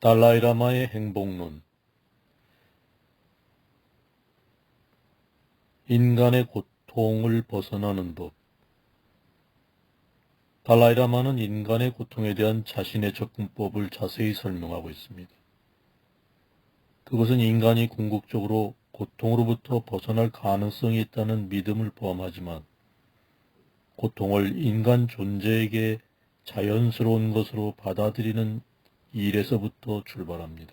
달라이라마의 행복론. 인간의 고통을 벗어나는 법. 달라이라마는 인간의 고통에 대한 자신의 접근법을 자세히 설명하고 있습니다. 그것은 인간이 궁극적으로 고통으로부터 벗어날 가능성이 있다는 믿음을 포함하지만 고통을 인간 존재에게 자연스러운 것으로 받아들이는 일에서부터 출발합니다.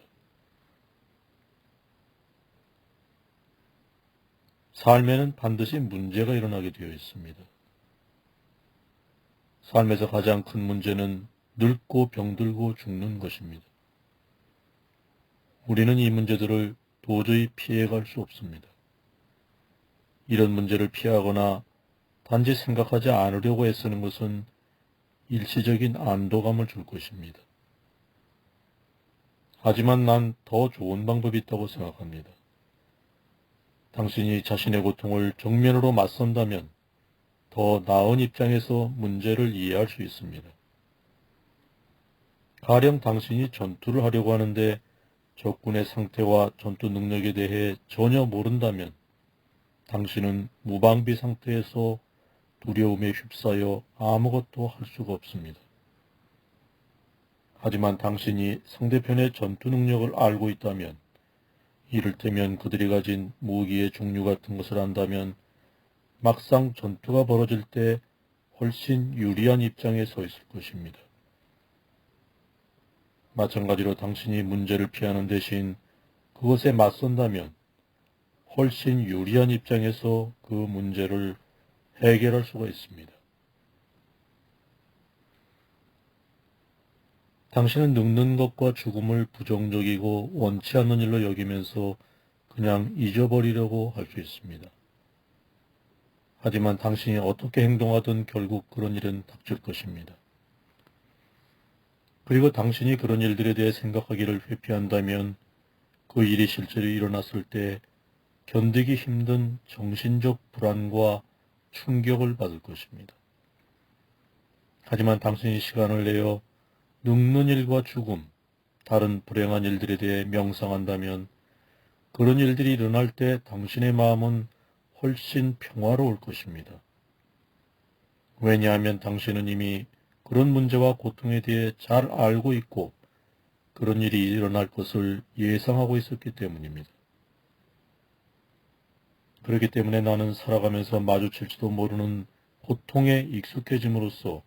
삶에는 반드시 문제가 일어나게 되어 있습니다. 삶에서 가장 큰 문제는 늙고 병들고 죽는 것입니다. 우리는 이 문제들을 도저히 피해갈 수 없습니다. 이런 문제를 피하거나 단지 생각하지 않으려고 애쓰는 것은 일시적인 안도감을 줄 것입니다. 하지만 난 더 좋은 방법이 있다고 생각합니다. 당신이 자신의 고통을 정면으로 맞선다면 더 나은 입장에서 문제를 이해할 수 있습니다. 가령 당신이 전투를 하려고 하는데 적군의 상태와 전투 능력에 대해 전혀 모른다면 당신은 무방비 상태에서 두려움에 휩싸여 아무것도 할 수가 없습니다. 하지만 당신이 상대편의 전투 능력을 알고 있다면, 이를테면 그들이 가진 무기의 종류 같은 것을 안다면 막상 전투가 벌어질 때 훨씬 유리한 입장에 서 있을 것입니다. 마찬가지로 당신이 문제를 피하는 대신 그것에 맞선다면 훨씬 유리한 입장에서 그 문제를 해결할 수가 있습니다. 당신은 늙는 것과 죽음을 부정적이고 원치 않는 일로 여기면서 그냥 잊어버리려고 할 수 있습니다. 하지만 당신이 어떻게 행동하든 결국 그런 일은 닥칠 것입니다. 그리고 당신이 그런 일들에 대해 생각하기를 회피한다면 그 일이 실제로 일어났을 때 견디기 힘든 정신적 불안과 충격을 받을 것입니다. 하지만 당신이 시간을 내어 늙는 일과 죽음, 다른 불행한 일들에 대해 명상한다면 그런 일들이 일어날 때 당신의 마음은 훨씬 평화로울 것입니다. 왜냐하면 당신은 이미 그런 문제와 고통에 대해 잘 알고 있고 그런 일이 일어날 것을 예상하고 있었기 때문입니다. 그렇기 때문에 나는 살아가면서 마주칠지도 모르는 고통에 익숙해짐으로써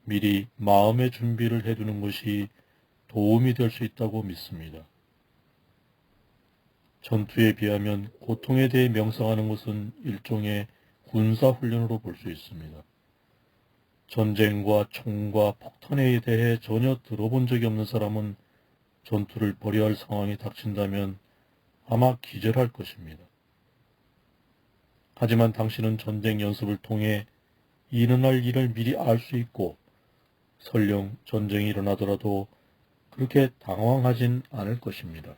미리 마음의 준비를 해두는 것이 도움이 될 수 있다고 믿습니다. 전투에 비하면 고통에 대해 명상하는 것은 일종의 군사훈련으로 볼 수 있습니다. 전쟁과 총과 폭탄에 대해 전혀 들어본 적이 없는 사람은 전투를 벌여야 할 상황이 닥친다면 아마 기절할 것입니다. 하지만 당신은 전쟁 연습을 통해 일어날 일을 미리 알 수 있고 설령 전쟁이 일어나더라도 그렇게 당황하진 않을 것입니다.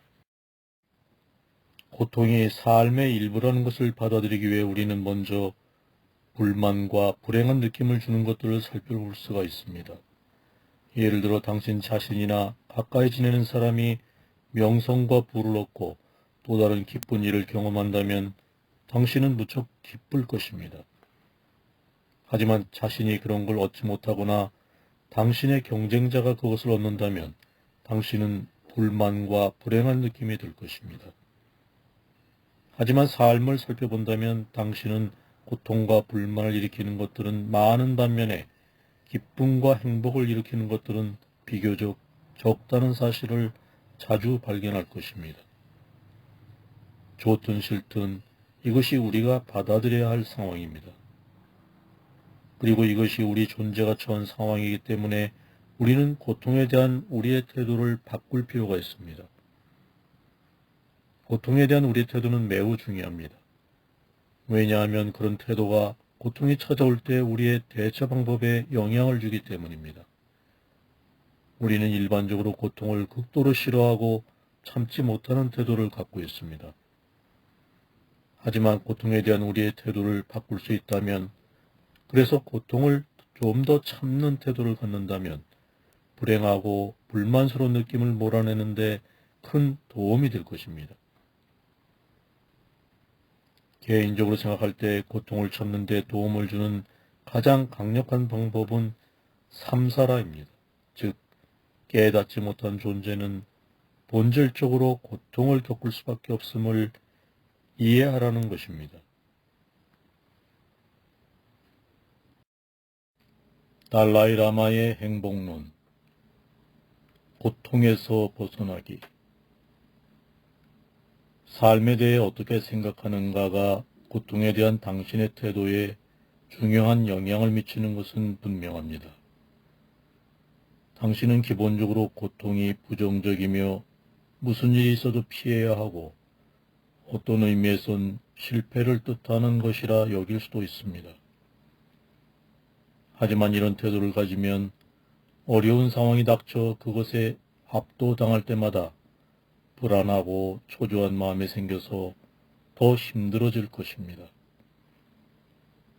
고통이 삶의 일부라는 것을 받아들이기 위해 우리는 먼저 불만과 불행한 느낌을 주는 것들을 살펴볼 수가 있습니다. 예를 들어 당신 자신이나 가까이 지내는 사람이 명성과 부를 얻고 또 다른 기쁜 일을 경험한다면 당신은 무척 기쁠 것입니다. 하지만 자신이 그런 걸 얻지 못하거나 당신의 경쟁자가 그것을 얻는다면 당신은 불만과 불행한 느낌이 들 것입니다. 하지만 삶을 살펴본다면 당신은 고통과 불만을 일으키는 것들은 많은 반면에 기쁨과 행복을 일으키는 것들은 비교적 적다는 사실을 자주 발견할 것입니다. 좋든 싫든 이것이 우리가 받아들여야 할 상황입니다. 그리고 이것이 우리 존재가 처한 상황이기 때문에 우리는 고통에 대한 우리의 태도를 바꿀 필요가 있습니다. 고통에 대한 우리의 태도는 매우 중요합니다. 왜냐하면 그런 태도가 고통이 찾아올 때 우리의 대처 방법에 영향을 주기 때문입니다. 우리는 일반적으로 고통을 극도로 싫어하고 참지 못하는 태도를 갖고 있습니다. 하지만 고통에 대한 우리의 태도를 바꿀 수 있다면, 그래서 고통을 좀 더 참는 태도를 갖는다면 불행하고 불만스러운 느낌을 몰아내는데 큰 도움이 될 것입니다. 개인적으로 생각할 때 고통을 참는 데 도움을 주는 가장 강력한 방법은 삼사라입니다. 즉, 깨닫지 못한 존재는 본질적으로 고통을 겪을 수밖에 없음을 이해하라는 것입니다. 달라이 라마의 행복론. 고통에서 벗어나기. 삶에 대해 어떻게 생각하는가가 고통에 대한 당신의 태도에 중요한 영향을 미치는 것은 분명합니다. 당신은 기본적으로 고통이 부정적이며 무슨 일이 있어도 피해야 하고 어떤 의미에선 실패를 뜻하는 것이라 여길 수도 있습니다. 하지만 이런 태도를 가지면 어려운 상황이 닥쳐 그것에 압도당할 때마다 불안하고 초조한 마음이 생겨서 더 힘들어질 것입니다.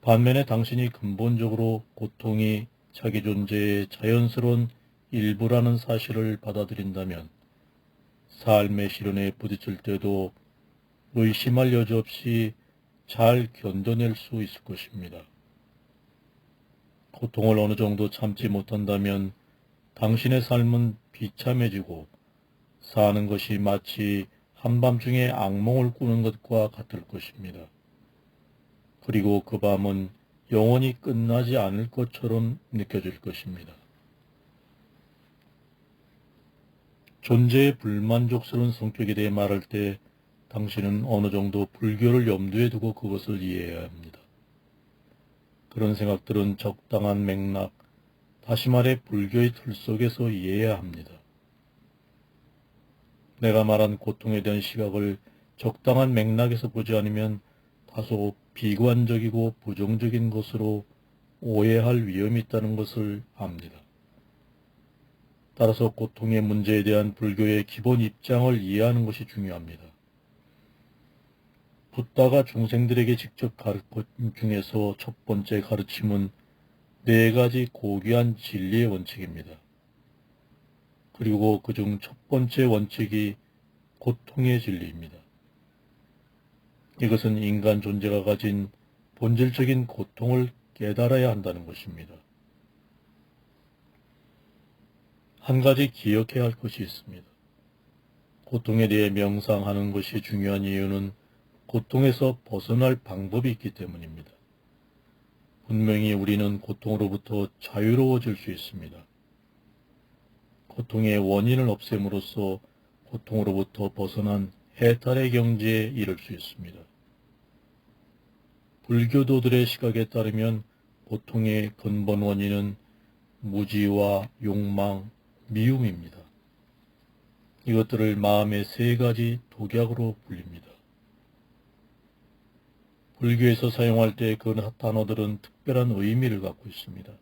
반면에 당신이 근본적으로 고통이 자기 존재의 자연스러운 일부라는 사실을 받아들인다면 삶의 시련에 부딪힐 때도 의심할 여지 없이 잘 견뎌낼 수 있을 것입니다. 고통을 어느 정도 참지 못한다면 당신의 삶은 비참해지고 사는 것이 마치 한밤중에 악몽을 꾸는 것과 같을 것입니다. 그리고 그 밤은 영원히 끝나지 않을 것처럼 느껴질 것입니다. 존재의 불만족스러운 성격에 대해 말할 때 당신은 어느 정도 불교를 염두에 두고 그것을 이해해야 합니다. 그런 생각들은 적당한 맥락, 다시 말해 불교의 틀 속에서 이해해야 합니다. 내가 말한 고통에 대한 시각을 적당한 맥락에서 보지 않으면 다소 비관적이고 부정적인 것으로 오해할 위험이 있다는 것을 압니다. 따라서 고통의 문제에 대한 불교의 기본 입장을 이해하는 것이 중요합니다. 붓다가 중생들에게 직접 가르친 중에서 첫 번째 가르침은 4가지 고귀한 진리의 원칙입니다. 그리고 그중 첫 번째 원칙이 고통의 진리입니다. 이것은 인간 존재가 가진 본질적인 고통을 깨달아야 한다는 것입니다. 한 가지 기억해야 할 것이 있습니다. 고통에 대해 명상하는 것이 중요한 이유는 고통에서 벗어날 방법이 있기 때문입니다. 분명히 우리는 고통으로부터 자유로워질 수 있습니다. 고통의 원인을 없앰으로써 고통으로부터 벗어난 해탈의 경지에 이를 수 있습니다. 불교도들의 시각에 따르면 고통의 근본 원인은 무지와 욕망, 미움입니다. 이것들을 마음의 3가지 독약으로 불립니다. 불교에서 사용할 때 그 단어들은 특별한 의미를 갖고 있습니다.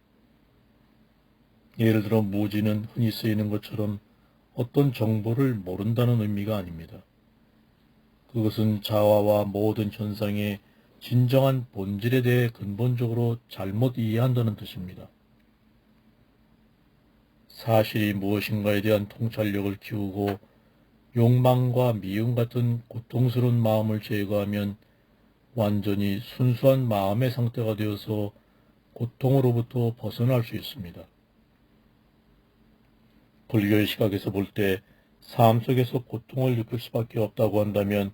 예를 들어 무지는 흔히 쓰이는 것처럼 어떤 정보를 모른다는 의미가 아닙니다. 그것은 자화와 모든 현상의 진정한 본질에 대해 근본적으로 잘못 이해한다는 뜻입니다. 사실이 무엇인가에 대한 통찰력을 키우고 욕망과 미움 같은 고통스러운 마음을 제거하면 완전히 순수한 마음의 상태가 되어서 고통으로부터 벗어날 수 있습니다. 불교의 시각에서 볼 때 삶 속에서 고통을 느낄 수밖에 없다고 한다면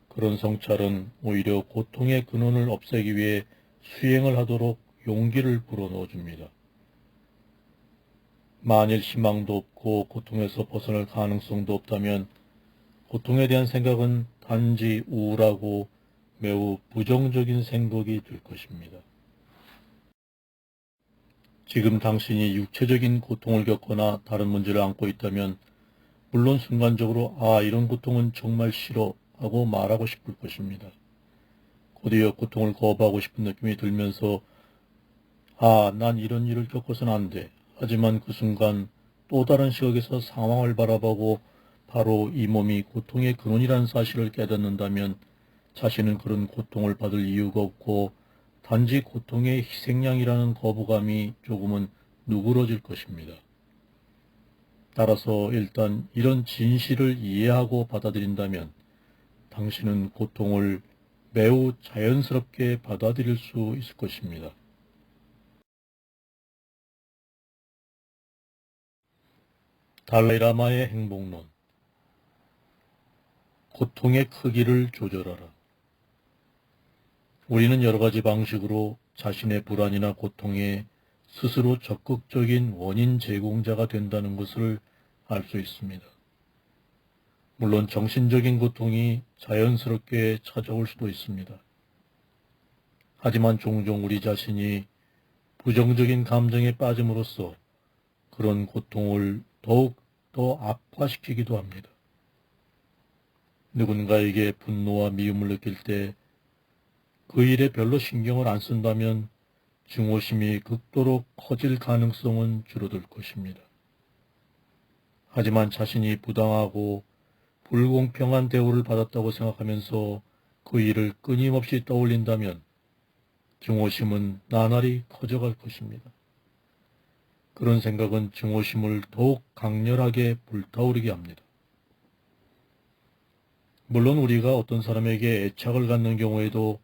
그런 성찰은 오히려 고통의 근원을 없애기 위해 수행을 하도록 용기를 불어넣어 줍니다. 만일 희망도 없고 고통에서 벗어날 가능성도 없다면 고통에 대한 생각은 단지 우울하고 매우 부정적인 생각이 될 것입니다. 지금 당신이 육체적인 고통을 겪거나 다른 문제를 안고 있다면 물론 순간적으로 이런 고통은 정말 싫어 하고 말하고 싶을 것입니다. 곧이어 고통을 거부하고 싶은 느낌이 들면서 난 이런 일을 겪어서는 안 돼. 하지만 그 순간 또 다른 시각에서 상황을 바라보고 바로 이 몸이 고통의 근원이라는 사실을 깨닫는다면 자신은 그런 고통을 받을 이유가 없고 단지 고통의 희생양이라는 거부감이 조금은 누그러질 것입니다. 따라서 일단 이런 진실을 이해하고 받아들인다면 당신은 고통을 매우 자연스럽게 받아들일 수 있을 것입니다. 달라이라마의 행복론. 고통의 크기를 조절하라. 우리는 여러 가지 방식으로 자신의 불안이나 고통에 스스로 적극적인 원인 제공자가 된다는 것을 알 수 있습니다. 물론 정신적인 고통이 자연스럽게 찾아올 수도 있습니다. 하지만 종종 우리 자신이 부정적인 감정에 빠짐으로써 그런 고통을 더욱 더 악화시키기도 합니다. 누군가에게 분노와 미움을 느낄 때 그 일에 별로 신경을 안 쓴다면 증오심이 극도로 커질 가능성은 줄어들 것입니다. 하지만 자신이 부당하고 불공평한 대우를 받았다고 생각하면서 그 일을 끊임없이 떠올린다면 증오심은 나날이 커져갈 것입니다. 그런 생각은 증오심을 더욱 강렬하게 불타오르게 합니다. 물론 우리가 어떤 사람에게 애착을 갖는 경우에도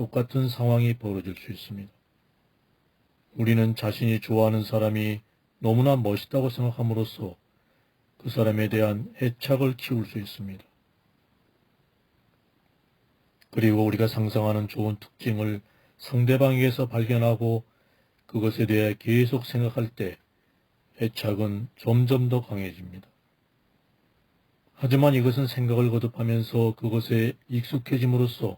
똑같은 상황이 벌어질 수 있습니다. 우리는 자신이 좋아하는 사람이 너무나 멋있다고 생각함으로써 그 사람에 대한 애착을 키울 수 있습니다. 그리고 우리가 상상하는 좋은 특징을 상대방에게서 발견하고 그것에 대해 계속 생각할 때 애착은 점점 더 강해집니다. 하지만 이것은 생각을 거듭하면서 그것에 익숙해짐으로써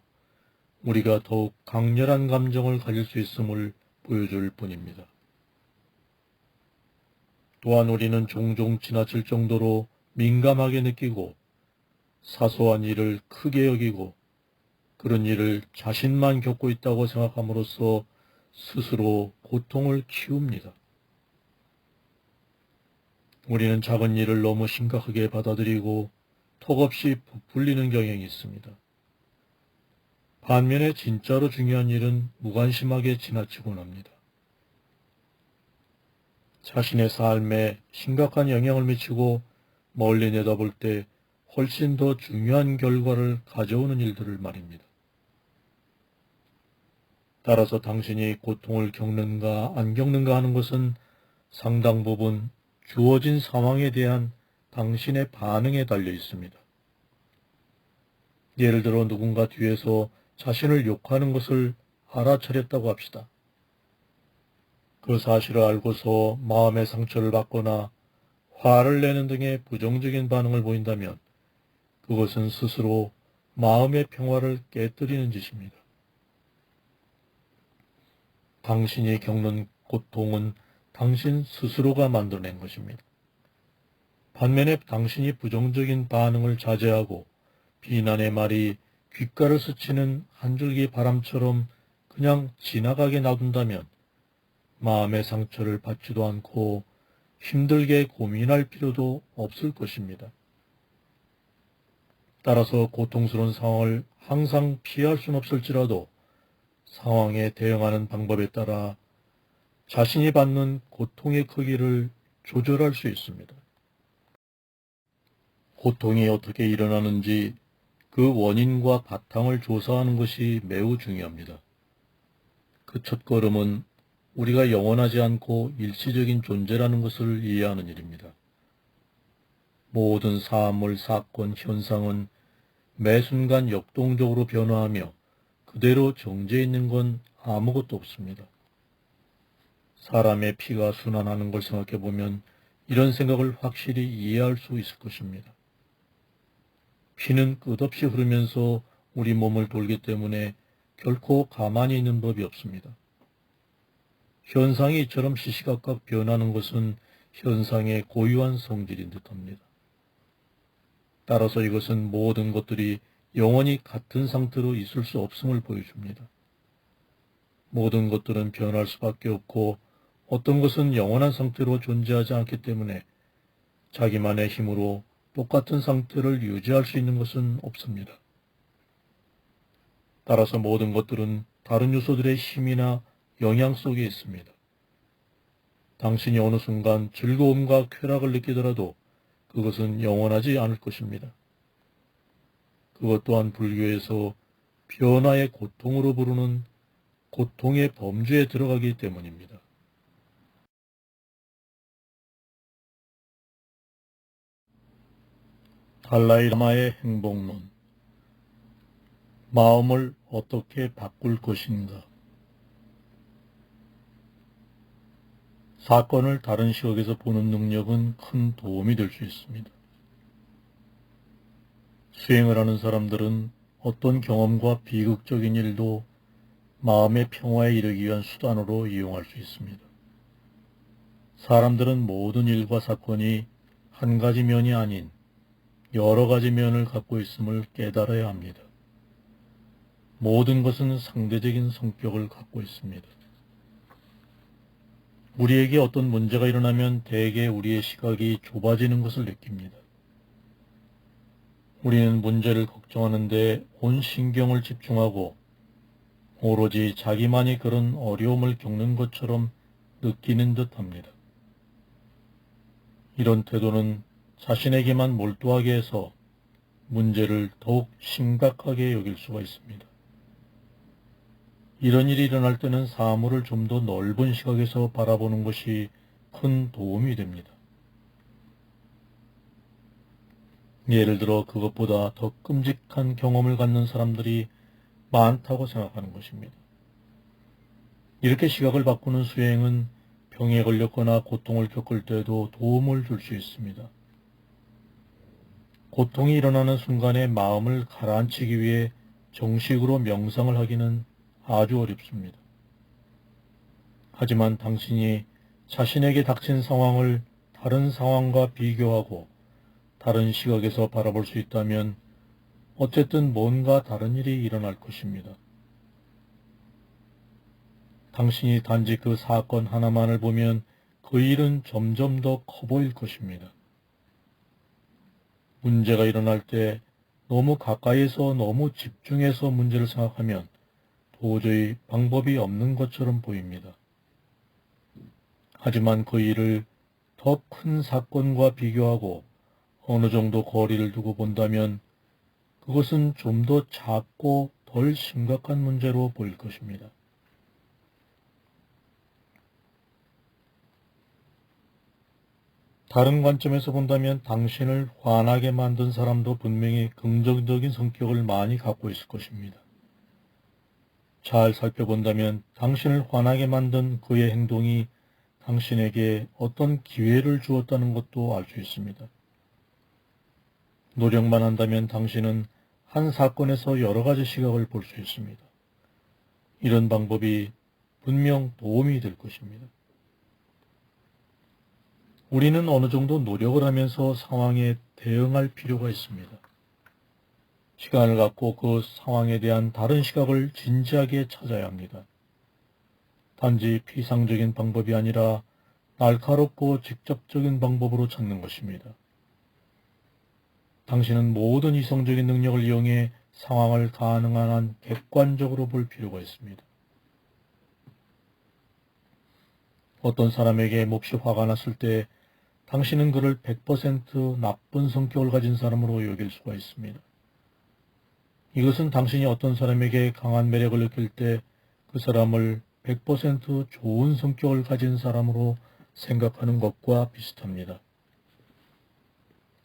우리가 더욱 강렬한 감정을 가질 수 있음을 보여줄 뿐입니다. 또한 우리는 종종 지나칠 정도로 민감하게 느끼고 사소한 일을 크게 여기고 그런 일을 자신만 겪고 있다고 생각함으로써 스스로 고통을 키웁니다. 우리는 작은 일을 너무 심각하게 받아들이고 턱없이 부풀리는 경향이 있습니다. 반면에 진짜로 중요한 일은 무관심하게 지나치곤 합니다. 자신의 삶에 심각한 영향을 미치고 멀리 내다볼 때 훨씬 더 중요한 결과를 가져오는 일들을 말입니다. 따라서 당신이 고통을 겪는가 안 겪는가 하는 것은 상당 부분 주어진 상황에 대한 당신의 반응에 달려 있습니다. 예를 들어 누군가 뒤에서 자신을 욕하는 것을 알아차렸다고 합시다. 그 사실을 알고서 마음의 상처를 받거나 화를 내는 등의 부정적인 반응을 보인다면 그것은 스스로 마음의 평화를 깨뜨리는 짓입니다. 당신이 겪는 고통은 당신 스스로가 만들어낸 것입니다. 반면에 당신이 부정적인 반응을 자제하고 비난의 말이 귓가를 스치는 한 줄기 바람처럼 그냥 지나가게 놔둔다면 마음의 상처를 받지도 않고 힘들게 고민할 필요도 없을 것입니다. 따라서 고통스러운 상황을 항상 피할 수는 없을지라도 상황에 대응하는 방법에 따라 자신이 받는 고통의 크기를 조절할 수 있습니다. 고통이 어떻게 일어나는지 그 원인과 바탕을 조사하는 것이 매우 중요합니다. 그 첫걸음은 우리가 영원하지 않고 일시적인 존재라는 것을 이해하는 일입니다. 모든 사물, 사건, 현상은 매 순간 역동적으로 변화하며 그대로 정지해 있는 건 아무것도 없습니다. 사람의 피가 순환하는 걸 생각해 보면 이런 생각을 확실히 이해할 수 있을 것입니다. 피는 끝없이 흐르면서 우리 몸을 돌기 때문에 결코 가만히 있는 법이 없습니다. 현상이 이처럼 시시각각 변하는 것은 현상의 고유한 성질인 듯합니다. 따라서 이것은 모든 것들이 영원히 같은 상태로 있을 수 없음을 보여줍니다. 모든 것들은 변할 수밖에 없고 어떤 것은 영원한 상태로 존재하지 않기 때문에 자기만의 힘으로 똑같은 상태를 유지할 수 있는 것은 없습니다. 따라서 모든 것들은 다른 요소들의 힘이나 영향 속에 있습니다. 당신이 어느 순간 즐거움과 쾌락을 느끼더라도 그것은 영원하지 않을 것입니다. 그것 또한 불교에서 변화의 고통으로 부르는 고통의 범주에 들어가기 때문입니다. 달라이라마의 행복론. 마음을 어떻게 바꿀 것인가? 사건을 다른 시각에서 보는 능력은 큰 도움이 될 수 있습니다. 수행을 하는 사람들은 어떤 경험과 비극적인 일도 마음의 평화에 이르기 위한 수단으로 이용할 수 있습니다. 사람들은 모든 일과 사건이 한 가지 면이 아닌 여러 가지 면을 갖고 있음을 깨달아야 합니다. 모든 것은 상대적인 성격을 갖고 있습니다. 우리에게 어떤 문제가 일어나면 대개 우리의 시각이 좁아지는 것을 느낍니다. 우리는 문제를 걱정하는 데 온 신경을 집중하고 오로지 자기만이 그런 어려움을 겪는 것처럼 느끼는 듯 합니다. 이런 태도는 자신에게만 몰두하게 해서 문제를 더욱 심각하게 여길 수가 있습니다. 이런 일이 일어날 때는 사물을 좀 더 넓은 시각에서 바라보는 것이 큰 도움이 됩니다. 예를 들어 그것보다 더 끔찍한 경험을 갖는 사람들이 많다고 생각하는 것입니다. 이렇게 시각을 바꾸는 수행은 병에 걸렸거나 고통을 겪을 때도 도움을 줄 수 있습니다. 고통이 일어나는 순간에 마음을 가라앉히기 위해 정식으로 명상을 하기는 아주 어렵습니다. 하지만 당신이 자신에게 닥친 상황을 다른 상황과 비교하고 다른 시각에서 바라볼 수 있다면 어쨌든 뭔가 다른 일이 일어날 것입니다. 당신이 단지 그 사건 하나만을 보면 그 일은 점점 더 커 보일 것입니다. 문제가 일어날 때 너무 가까이에서 너무 집중해서 문제를 생각하면 도저히 방법이 없는 것처럼 보입니다. 하지만 그 일을 더 큰 사건과 비교하고 어느 정도 거리를 두고 본다면 그것은 좀 더 작고 덜 심각한 문제로 보일 것입니다. 다른 관점에서 본다면 당신을 화나게 만든 사람도 분명히 긍정적인 성격을 많이 갖고 있을 것입니다. 잘 살펴본다면 당신을 화나게 만든 그의 행동이 당신에게 어떤 기회를 주었다는 것도 알 수 있습니다. 노력만 한다면 당신은 한 사건에서 여러 가지 시각을 볼 수 있습니다. 이런 방법이 분명 도움이 될 것입니다. 우리는 어느 정도 노력을 하면서 상황에 대응할 필요가 있습니다. 시간을 갖고 그 상황에 대한 다른 시각을 진지하게 찾아야 합니다. 단지 피상적인 방법이 아니라 날카롭고 직접적인 방법으로 찾는 것입니다. 당신은 모든 이성적인 능력을 이용해 상황을 가능한 한 객관적으로 볼 필요가 있습니다. 어떤 사람에게 몹시 화가 났을 때 당신은 그를 100% 나쁜 성격을 가진 사람으로 여길 수가 있습니다. 이것은 당신이 어떤 사람에게 강한 매력을 느낄 때 그 사람을 100% 좋은 성격을 가진 사람으로 생각하는 것과 비슷합니다.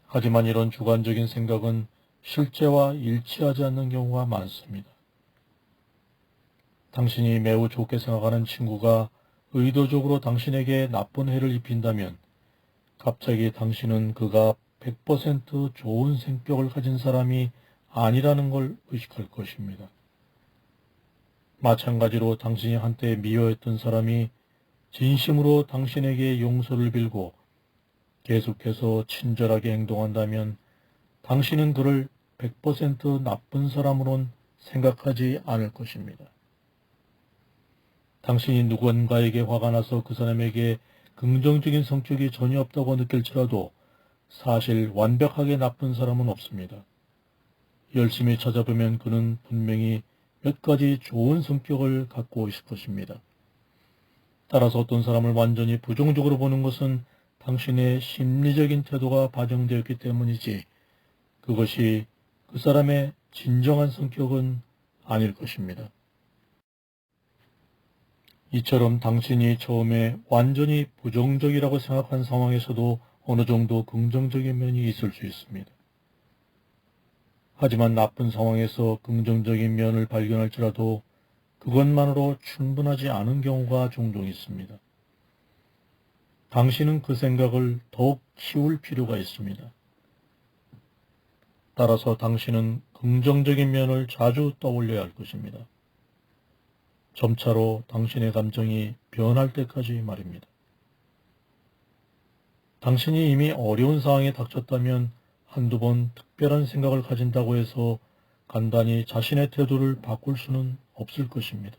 하지만 이런 주관적인 생각은 실제와 일치하지 않는 경우가 많습니다. 당신이 매우 좋게 생각하는 친구가 의도적으로 당신에게 나쁜 해를 입힌다면 갑자기 당신은 그가 100% 좋은 성격을 가진 사람이 아니라는 걸 의식할 것입니다. 마찬가지로 당신이 한때 미워했던 사람이 진심으로 당신에게 용서를 빌고 계속해서 친절하게 행동한다면 당신은 그를 100% 나쁜 사람으론 생각하지 않을 것입니다. 당신이 누군가에게 화가 나서 그 사람에게 긍정적인 성격이 전혀 없다고 느낄지라도 사실 완벽하게 나쁜 사람은 없습니다. 열심히 찾아보면 그는 분명히 몇 가지 좋은 성격을 갖고 있을 것입니다. 따라서 어떤 사람을 완전히 부정적으로 보는 것은 당신의 심리적인 태도가 반영되었기 때문이지 그것이 그 사람의 진정한 성격은 아닐 것입니다. 이처럼 당신이 처음에 완전히 부정적이라고 생각한 상황에서도 어느 정도 긍정적인 면이 있을 수 있습니다. 하지만 나쁜 상황에서 긍정적인 면을 발견할지라도 그것만으로 충분하지 않은 경우가 종종 있습니다. 당신은 그 생각을 더욱 키울 필요가 있습니다. 따라서 당신은 긍정적인 면을 자주 떠올려야 할 것입니다. 점차로 당신의 감정이 변할 때까지 말입니다. 당신이 이미 어려운 상황에 닥쳤다면 한두 번 특별한 생각을 가진다고 해서 간단히 자신의 태도를 바꿀 수는 없을 것입니다.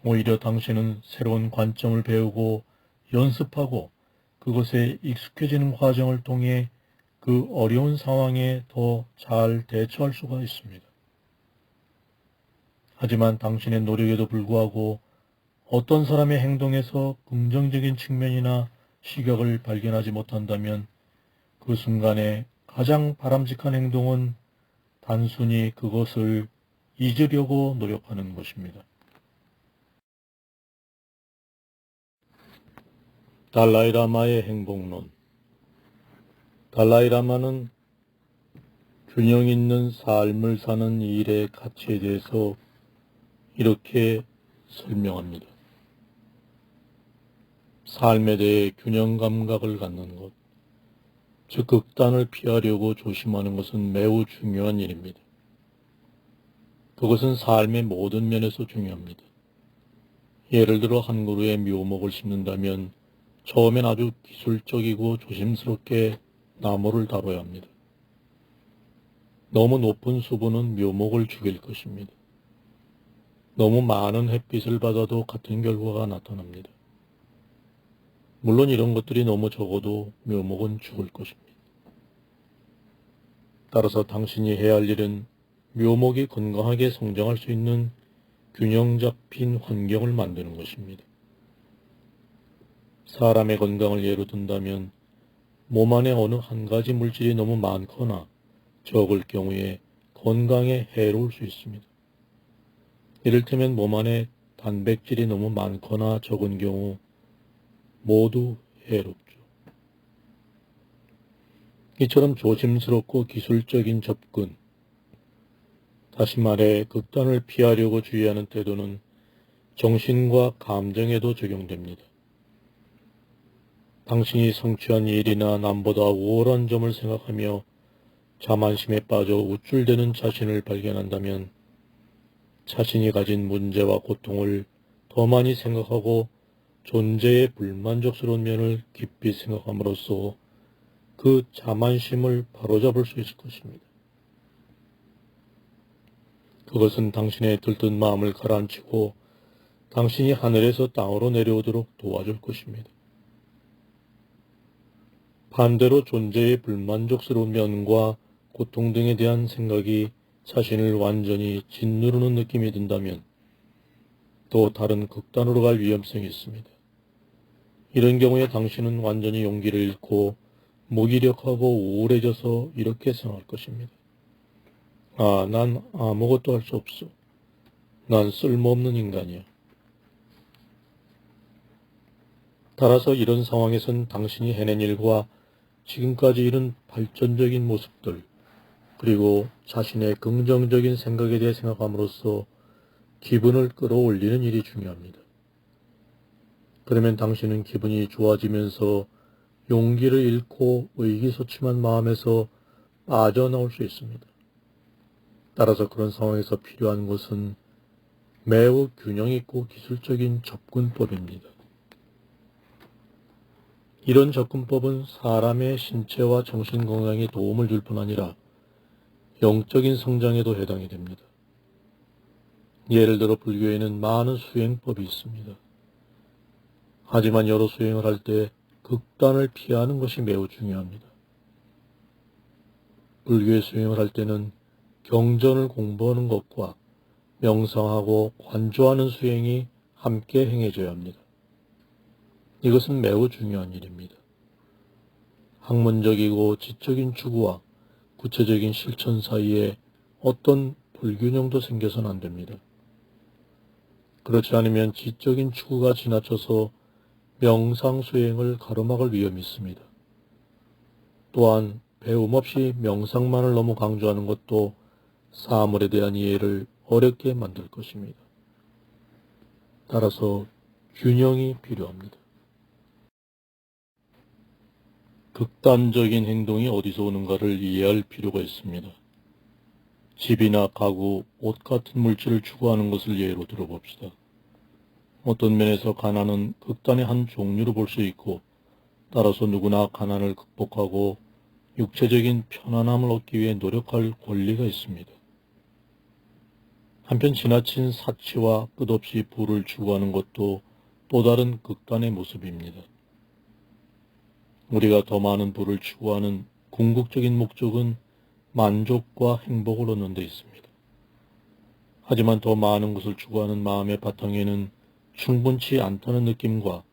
오히려 당신은 새로운 관점을 배우고 연습하고 그것에 익숙해지는 과정을 통해 그 어려운 상황에 더 잘 대처할 수가 있습니다. 하지만 당신의 노력에도 불구하고 어떤 사람의 행동에서 긍정적인 측면이나 시각을 발견하지 못한다면 그 순간에 가장 바람직한 행동은 단순히 그것을 잊으려고 노력하는 것입니다. 달라이라마의 행복론. 달라이라마는 균형 있는 삶을 사는 일의 가치에 대해서 이렇게 설명합니다. 삶에 대해 균형 감각을 갖는 것, 즉 극단을 피하려고 조심하는 것은 매우 중요한 일입니다. 그것은 삶의 모든 면에서 중요합니다. 예를 들어 한 그루의 묘목을 심는다면 처음엔 아주 기술적이고 조심스럽게 나무를 다뤄야 합니다. 너무 높은 수분은 묘목을 죽일 것입니다. 너무 많은 햇빛을 받아도 같은 결과가 나타납니다. 물론 이런 것들이 너무 적어도 묘목은 죽을 것입니다. 따라서 당신이 해야 할 일은 묘목이 건강하게 성장할 수 있는 균형 잡힌 환경을 만드는 것입니다. 사람의 건강을 예로 든다면 몸 안에 어느 한 가지 물질이 너무 많거나 적을 경우에 건강에 해로울 수 있습니다. 이를테면 몸 안에 단백질이 너무 많거나 적은 경우 모두 해롭죠. 이처럼 조심스럽고 기술적인 접근, 다시 말해 극단을 피하려고 주의하는 태도는 정신과 감정에도 적용됩니다. 당신이 성취한 일이나 남보다 우월한 점을 생각하며 자만심에 빠져 우쭐대는 자신을 발견한다면 자신이 가진 문제와 고통을 더 많이 생각하고 존재의 불만족스러운 면을 깊이 생각함으로써 그 자만심을 바로잡을 수 있을 것입니다. 그것은 당신의 들뜬 마음을 가라앉히고 당신이 하늘에서 땅으로 내려오도록 도와줄 것입니다. 반대로 존재의 불만족스러운 면과 고통 등에 대한 생각이 자신을 완전히 짓누르는 느낌이 든다면 또 다른 극단으로 갈 위험성이 있습니다. 이런 경우에 당신은 완전히 용기를 잃고 무기력하고 우울해져서 이렇게 생각할 것입니다. 난 아무것도 할 수 없어. 난 쓸모없는 인간이야. 따라서 이런 상황에선 당신이 해낸 일과 지금까지 이룬 발전적인 모습들, 그리고 자신의 긍정적인 생각에 대해 생각함으로써 기분을 끌어올리는 일이 중요합니다. 그러면 당신은 기분이 좋아지면서 용기를 잃고 의기소침한 마음에서 빠져나올 수 있습니다. 따라서 그런 상황에서 필요한 것은 매우 균형 있고 기술적인 접근법입니다. 이런 접근법은 사람의 신체와 정신 건강에 도움을 줄 뿐 아니라 영적인 성장에도 해당이 됩니다. 예를 들어 불교에는 많은 수행법이 있습니다. 하지만 여러 수행을 할 때 극단을 피하는 것이 매우 중요합니다. 불교의 수행을 할 때는 경전을 공부하는 것과 명상하고 관조하는 수행이 함께 행해져야 합니다. 이것은 매우 중요한 일입니다. 학문적이고 지적인 추구와 구체적인 실천 사이에 어떤 불균형도 생겨서는 안 됩니다. 그렇지 않으면 지적인 추구가 지나쳐서 명상 수행을 가로막을 위험이 있습니다. 또한 배움 없이 명상만을 너무 강조하는 것도 사물에 대한 이해를 어렵게 만들 것입니다. 따라서 균형이 필요합니다. 극단적인 행동이 어디서 오는가를 이해할 필요가 있습니다. 집이나 가구, 옷 같은 물질을 추구하는 것을 예로 들어봅시다. 어떤 면에서 가난은 극단의 한 종류로 볼 수 있고, 따라서 누구나 가난을 극복하고 육체적인 편안함을 얻기 위해 노력할 권리가 있습니다. 한편 지나친 사치와 끝없이 부를 추구하는 것도 또 다른 극단의 모습입니다. 우리가 더 많은 부를 추구하는 궁극적인 목적은 만족과 행복을 얻는 데 있습니다. 하지만 더 많은 것을 추구하는 마음의 바탕에는 충분치 않다는 느낌과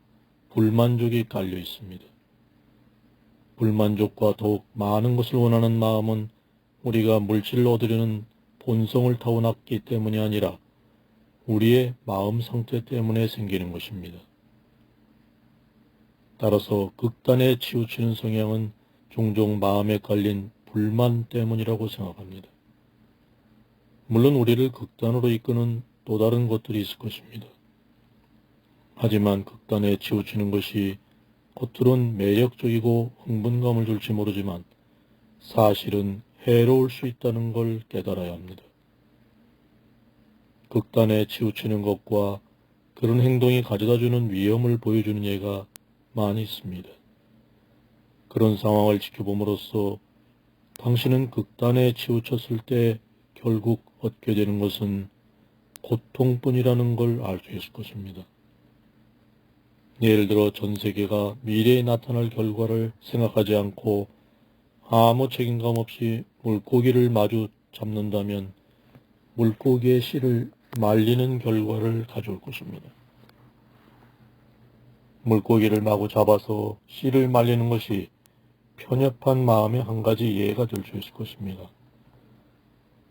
불만족이 깔려 있습니다. 불만족과 더욱 많은 것을 원하는 마음은 우리가 물질을 얻으려는 본성을 타고났기 때문이 아니라 우리의 마음 상태 때문에 생기는 것입니다. 따라서 극단에 치우치는 성향은 종종 마음에 깔린 불만 때문이라고 생각합니다. 물론 우리를 극단으로 이끄는 또 다른 것들이 있을 것입니다. 하지만 극단에 치우치는 것이 겉으론 매력적이고 흥분감을 줄지 모르지만 사실은 해로울 수 있다는 걸 깨달아야 합니다. 극단에 치우치는 것과 그런 행동이 가져다주는 위험을 보여주는 예가 많이 있습니다. 그런 상황을 지켜봄으로써 당신은 극단에 치우쳤을 때 결국 얻게 되는 것은 고통뿐이라는 걸 알 수 있을 것입니다. 예를 들어 전 세계가 미래에 나타날 결과를 생각하지 않고 아무 책임감 없이 물고기를 마주 잡는다면 물고기의 씨를 말리는 결과를 가져올 것입니다. 물고기를 마구 잡아서 씨를 말리는 것이 편협한 마음의 한 가지 예가 될 수 있을 것입니다.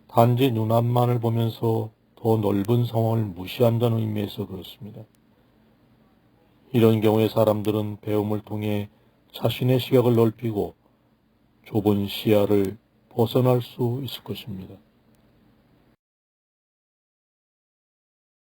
단지 눈앞만을 보면서 더 넓은 상황을 무시한다는 의미에서 그렇습니다. 이런 경우에 사람들은 배움을 통해 자신의 시각을 넓히고 좁은 시야를 벗어날 수 있을 것입니다.